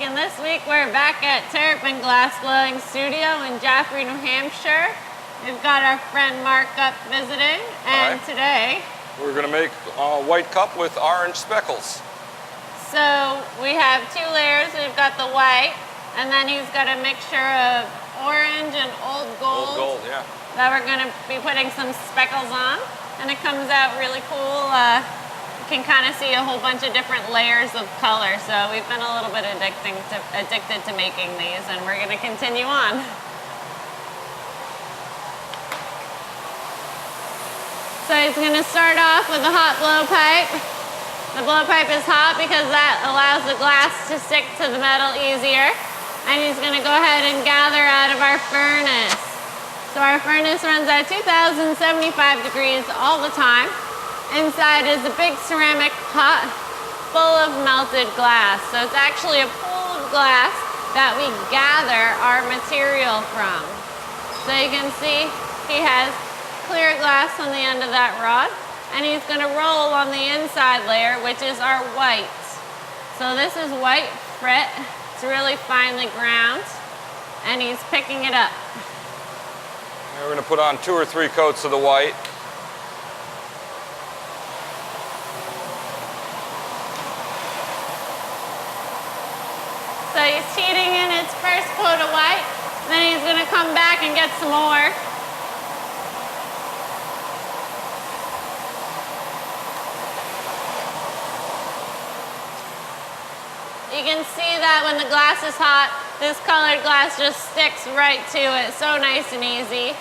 and this week we're back at Terrapin Glass Blowing Studio in Jaffrey, New Hampshire. We've got our friend Mark up visiting, and today we're going to make a white cup with orange speckles. So we have two layers. We've got the white, and then he's got a mixture of orange and old gold. Old gold, yeah. That we're going to be putting some speckles on, and it comes out really cool. You can kind of see a whole bunch of different layers of color. So we've been a little bit addicted to making these, and we're going to continue on. So he's going to start off with a hot blowpipe. The blowpipe is hot because that allows the glass to stick to the metal easier. And he's going to go ahead and gather out of our furnace. So our furnace runs at 2075 degrees all the time. Inside is a big ceramic pot full of melted glass. So it's actually a pool of glass that we gather our material from. So you can see he has clear glass on the end of that rod, and he's going to roll on the inside layer, which is our white. So this is white frit. It's really finely ground, and he's picking it up. And we're going to put on 2 or 3 coats of the white. So he's heating in his first coat of white, then he's going to come back and get some more. You can see that when the glass is hot, this colored glass just sticks right to it. So nice and easy.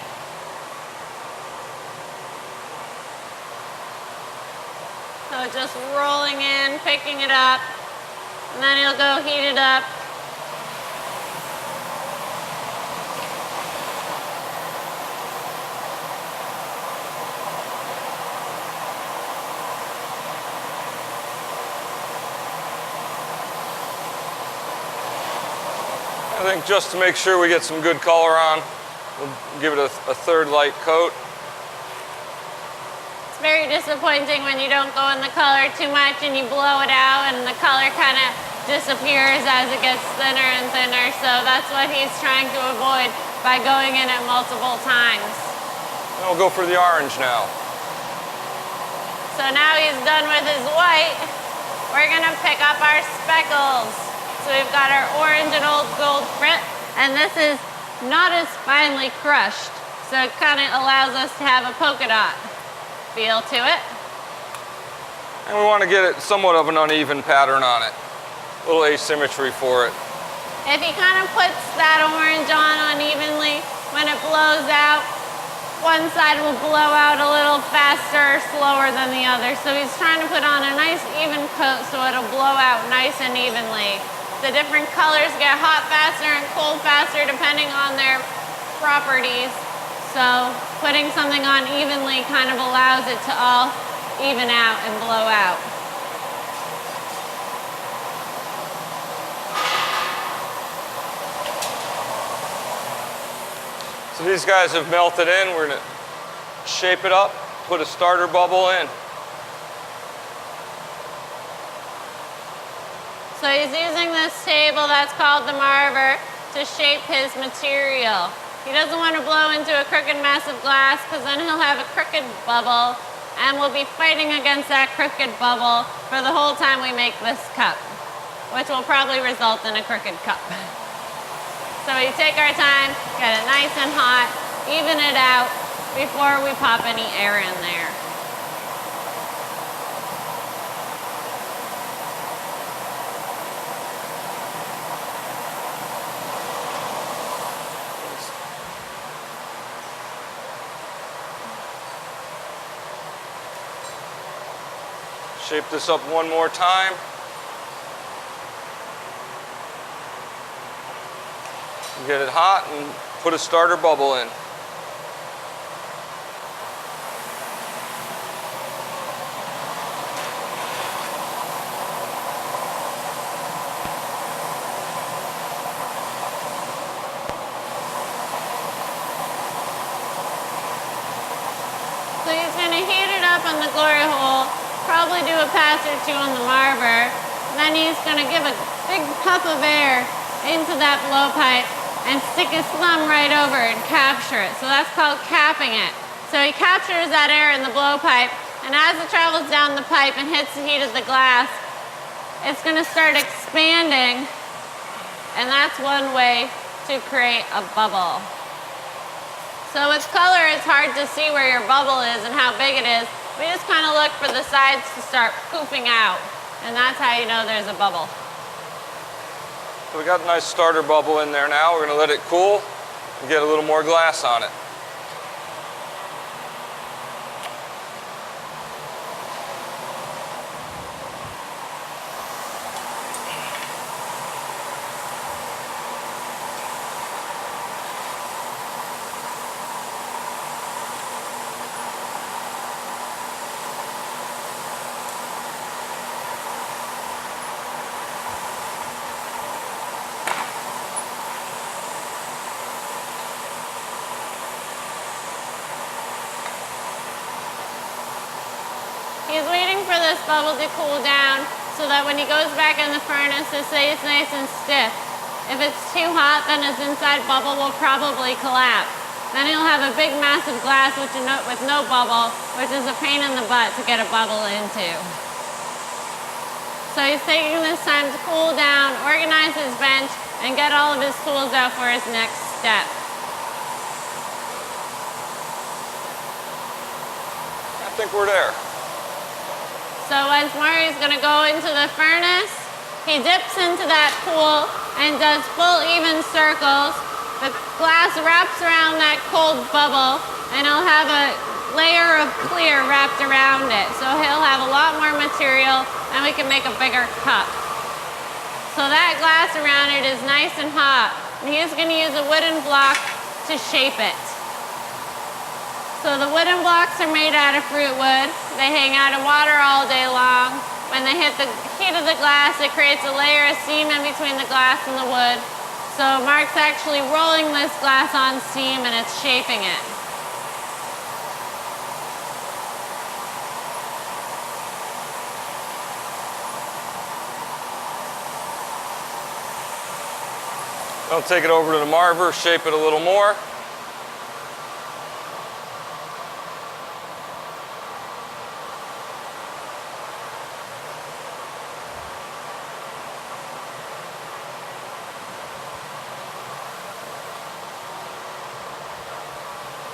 So just rolling in, picking it up, and then he'll go heat it up. I think just to make sure we get some good color on, we'll give it a third light coat. It's very disappointing when you don't go in the color too much and you blow it out and the color kind of disappears as it gets thinner and thinner. So that's what he's trying to avoid by going in it multiple times. And we'll go for the orange now. So now he's done with his white. We're gonna pick up our speckles. So we've got our orange and old gold frit, and this is not as finely crushed, so it kind of allows us to have a polka dot feel to it. And we want to get it somewhat of an uneven pattern on it. A little asymmetry for it. If he kind of puts that orange on unevenly, when it blows out, one side will blow out a little faster or slower than the other. So he's trying to put on a nice even coat so it'll blow out nice and evenly. The different colors get hot faster and cold faster depending on their properties. So putting something on evenly kind of allows it to all even out and blow out. So these guys have melted in. We're going to shape it up, put a starter bubble in. So he's using this table that's called the marver to shape his material. He doesn't want to blow into a crooked mass of glass because then he'll have a crooked bubble, and we'll be fighting against that crooked bubble for the whole time we make this cup, which will probably result in a crooked cup. So we take our time, get it nice and hot, even it out before we pop any air in there. Shape this up one more time. Get it hot and put a starter bubble in. So he's going to heat it up on the glory hole, probably do a pass or two on the marver. Then he's going to give a big puff of air into that blowpipe and stick his thumb right over it and capture it. So that's called capping it. So he captures that air in the blowpipe, and as it travels down the pipe and hits the heat of the glass, it's going to start expanding, and that's one way to create a bubble. So with color, it's hard to see where your bubble is and how big it is. We just kind of look for the sides to start poofing out, and that's how you know there's a bubble. So we got a nice starter bubble in there now. We're going to let it cool and get a little more glass on it. He's waiting for this bubble to cool down so that when he goes back in the furnace, it stays nice and stiff. If it's too hot, then his inside bubble will probably collapse. Then he'll have a big massive glass with no bubble, which is a pain in the butt to get a bubble into. So he's taking this time to cool down, organize his bench, and get all of his tools out for his next step. I think we're there. So once more, he's going to go into the furnace. He dips into that pool and does full even circles. The glass wraps around that cold bubble, and he'll have a layer of clear wrapped around it. So he'll have a lot more material, and we can make a bigger cup. So that glass around it is nice and hot. And he's going to use a wooden block to shape it. So the wooden blocks are made out of fruit wood. They hang out of water all day long. When they hit the heat of the glass, it creates a layer of steam in between the glass and the wood. So Mark's actually rolling this glass on steam and it's shaping it. I'll take it over to the marver, shape it a little more.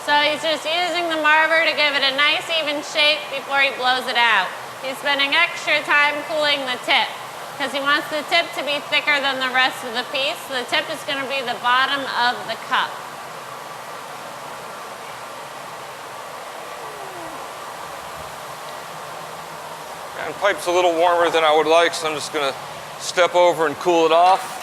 So he's just using the marver to give it a nice even shape before he blows it out. He's spending extra time cooling the tip because he wants the tip to be thicker than the rest of the piece. The tip is going to be the bottom of the cup. And the pipe's a little warmer than I would like, so I'm just going to step over and cool it off.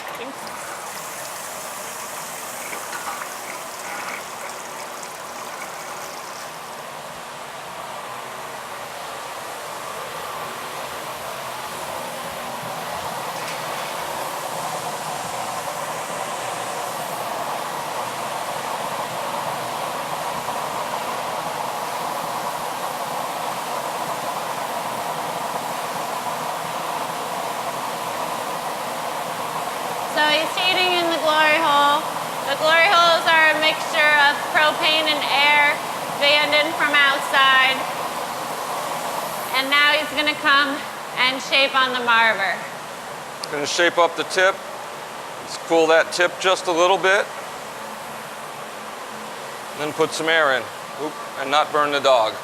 So he's heating in the glory hole. The glory holes are a mixture of propane and air fanned in from outside. And now he's going to come and shape on the marver. Going to shape up the tip. Let's cool that tip just a little bit. Then put some air in. Oop, and not burn the dog.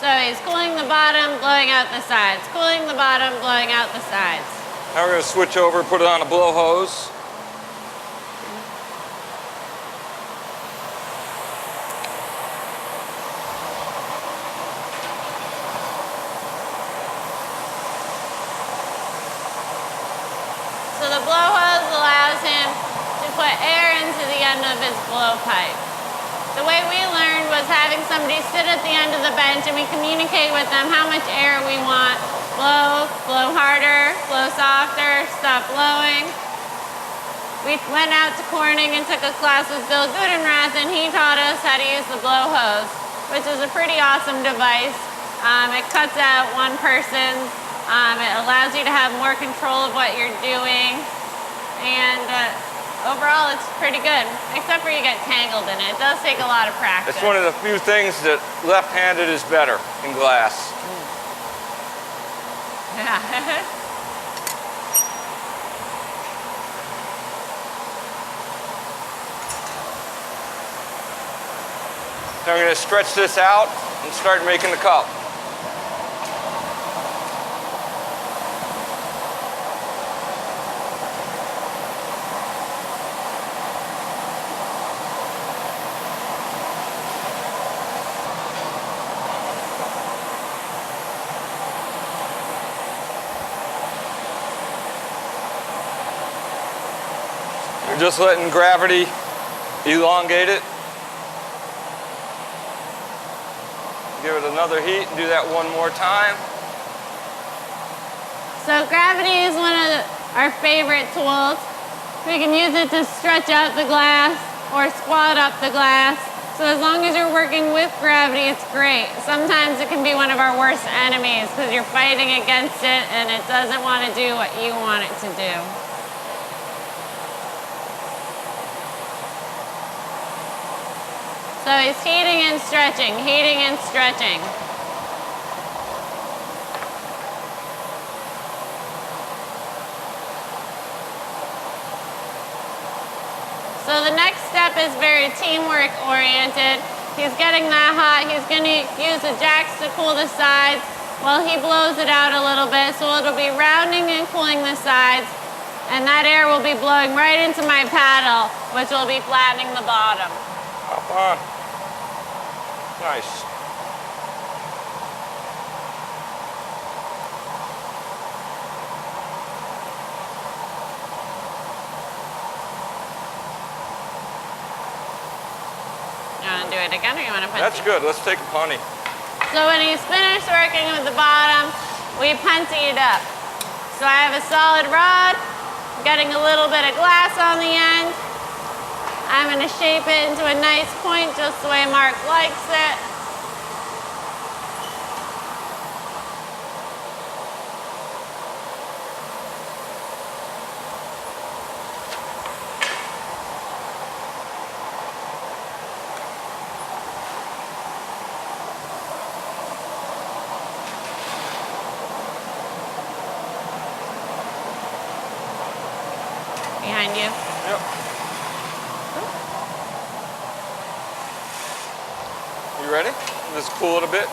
So he's cooling the bottom, blowing out the sides. Cooling the bottom, blowing out the sides. Now we're going to switch over, put it on a blow hose. So the blow hose allows him to put air into the end of his blowpipe. The way we learned was having somebody sit at the end of the bench and we communicate with them how much air we want blow harder, blow softer, stop blowing. We went out to Corning and took a class with Bill Gudenrath, and he taught us how to use the blow hose, which is a pretty awesome device. It cuts out one person. It allows you to have more control of what you're doing, and overall it's pretty good, except for you get tangled in it. It does take a lot of practice. It's one of the few things that left-handed is better in glass. Yeah. So I'm going to stretch this out and start making the cup. You're just letting gravity elongate it. Give it another heat and do that one more time. So gravity is one of our favorite tools. We can use it to stretch out the glass or squat up the glass. So as long as you're working with gravity, it's great. Sometimes it can be one of our worst enemies because you're fighting against it and it doesn't want to do what you want it to do. So he's heating and stretching, heating and stretching. So the next step is very teamwork oriented. He's getting that hot. He's going to use the jacks to cool the sides while he blows it out a little bit. So it'll be rounding and cooling the sides. And that air will be blowing right into my paddle, which will be flattening the bottom. Hop on. Nice. You want to do it again or you want to punch That's good. Let's take a punty. So when he's finished working with the bottom, we punty it up. So I have a solid rod, getting a little bit of glass on the end. I'm going to shape it into a nice point just the way Mark likes it. Behind you. Yep. You ready? Just cool it a bit.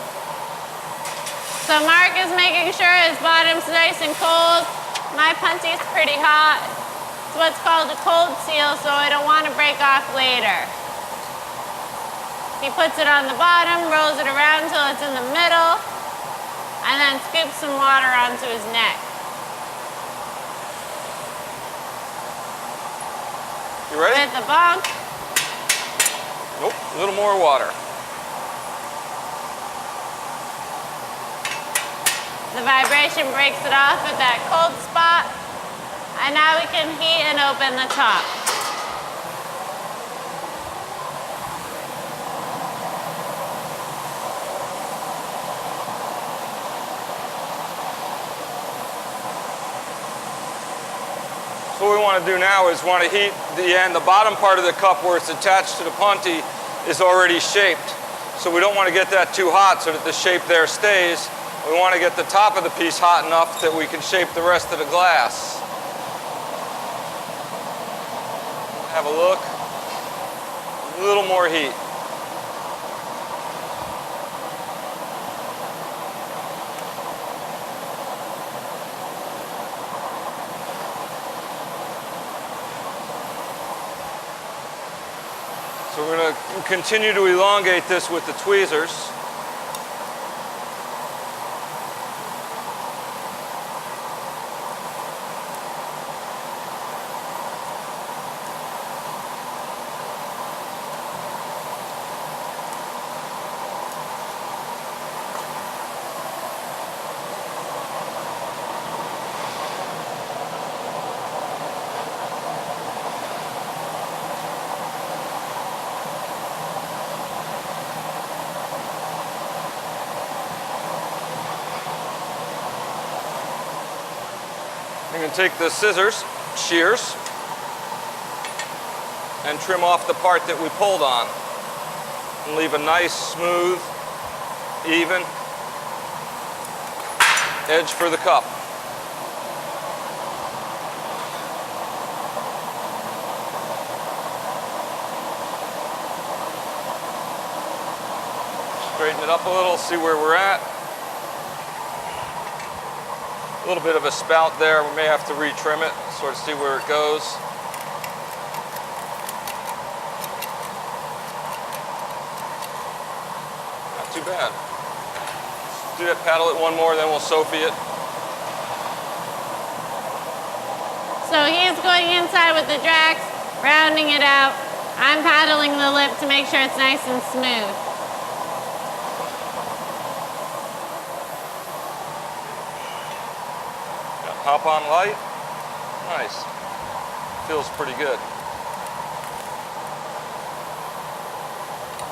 So Mark is making sure his bottom's nice and cold. My punty's pretty hot. It's what's called a cold seal, so I don't want to break off later. He puts it on the bottom, rolls it around until it's in the middle, and then scoops some water onto his neck. You ready? With the bump. Nope, a little more water. The vibration breaks it off at that cold spot. And now we can heat and open the top. So what we want to do now is want to heat the end. The bottom part of the cup where it's attached to the punty is already shaped. So we don't want to get that too hot so that the shape there stays. We want to get the top of the piece hot enough that we can shape the rest of the glass. Have a look. A little more heat. So we're going to continue to elongate this with the tweezers. can take the scissors, shears, and trim off the part that we pulled on. And leave a nice, smooth, even edge for the cup. Straighten it up a little, see where we're at. A little bit of a spout there. We may have to retrim it, sort of see where it goes. Not too bad. Do that, paddle it one more, then we'll Sophie it. So he's going inside with the jacks, rounding it out. I'm paddling the lip to make sure it's nice and smooth. Hop on light. Nice. Feels pretty good.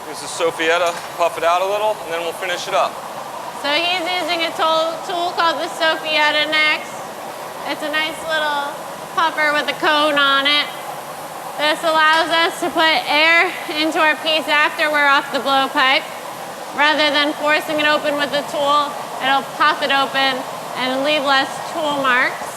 Use the Sophietta, puff it out a little, and then we'll finish it up. So he's using a tool called the Sophietta next. It's a nice little puffer with a cone on it. This allows us to put air into our piece after we're off the blowpipe. Rather than forcing it open with the tool, it'll pop it open and leave less tool marks.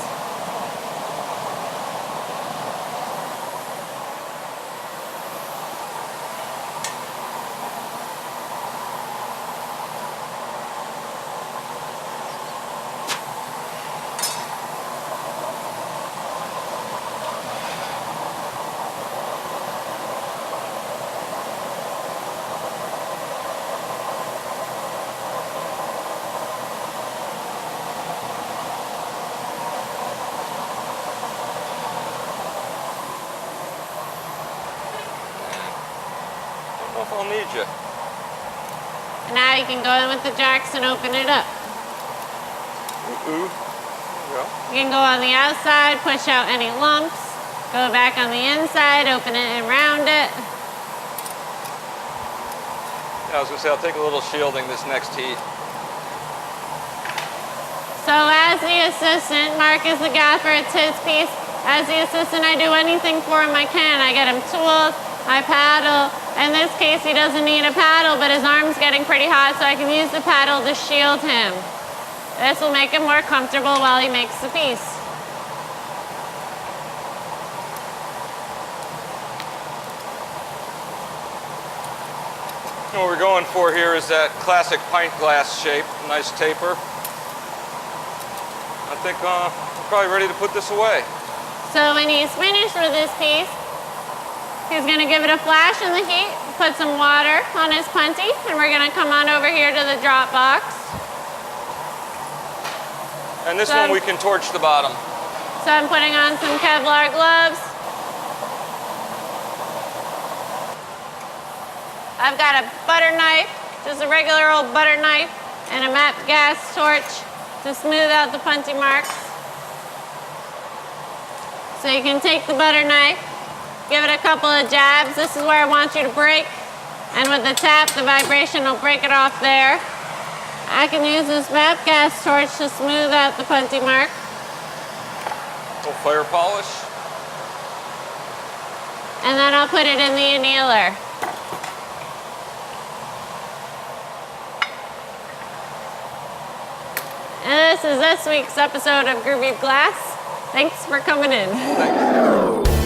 I'll need you. And now you can go in with the jacks and open it up. Ooh. There you go. You can go on the outside, push out any lumps. Go back on the inside, open it and round it. Yeah, I was gonna say, I'll take a little shielding this next heat. So as the assistant, Mark is the gaffer, it's his piece. As the assistant, I do anything for him I can. I get him tools, I paddle. In this case, he doesn't need a paddle, but his arm's getting pretty hot, so I can use the paddle to shield him. This will make him more comfortable while he makes the piece. What we're going for here is that classic pint glass shape, nice taper. I think we're probably ready to put this away. So when he's finished with this piece, he's gonna give it a flash in the heat, put some water on his punty, and we're gonna come on over here to the drop box. And this one we can torch the bottom. So I'm putting on some Kevlar gloves. I've got a butter knife, just a regular old butter knife, and a MAP gas torch to smooth out the punty marks. So you can take the butter knife, give it a couple of jabs. This is where I want you to break. And with the tap, the vibration will break it off there. I can use this MAP gas torch to smooth out the punty mark. A little fire polish. And then I'll put it in the annealer. And this is this week's episode of GroovyGlass. Thanks for coming in. Thanks.